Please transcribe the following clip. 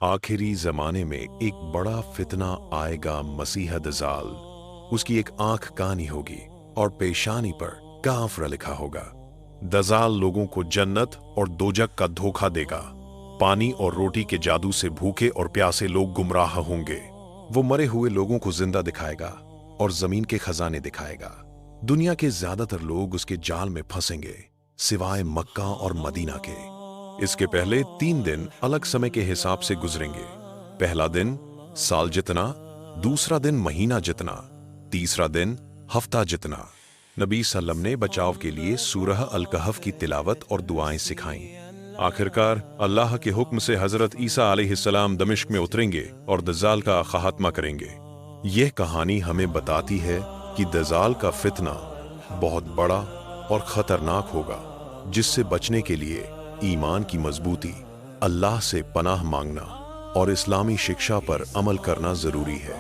आखिरी जमाने में एक बड़ा फितना आएगा मसीह दजाल। उसकी एक आंख कानी होगी और पेशानी पर काफर लिखा होगा। दजाल लोगों को जन्नत और दोजक का धोखा देगा। पानी और रोटी के जादू से भूखे और प्यासे लोग गुमराह होंगे। वो मरे हुए लोगों को जिंदा दिखाएगा और जमीन के खजाने दिखाएगा। दुनिया के ज्यादातर लोग उसके जाल में फंसेंगे सिवाय मक्का और मदीना के। इसके पहले 3 दिन अलग समय के हिसाब से गुजरेंगे। पहला दिन साल जितना, दूसरा दिन महीना जितना, तीसरा दिन हफ्ता जितना। नबी सल्लम ने बचाव के लिए सूरह अल कहफ की तिलावत और दुआएं सिखाईं। आखिरकार अल्लाह के हुक्म से हजरत ईसा अलैहिस्सलाम दमिश्क में उतरेंगे और दज्जाल का खात्मा करेंगे। यह कहानी हमें बताती है कि दज्जाल का फितना बहुत बड़ा और खतरनाक होगा, जिससे बचने के लिए ईमान की मजबूती, अल्लाह से पनाह मांगना और इस्लामी शिक्षा पर अमल करना जरूरी है।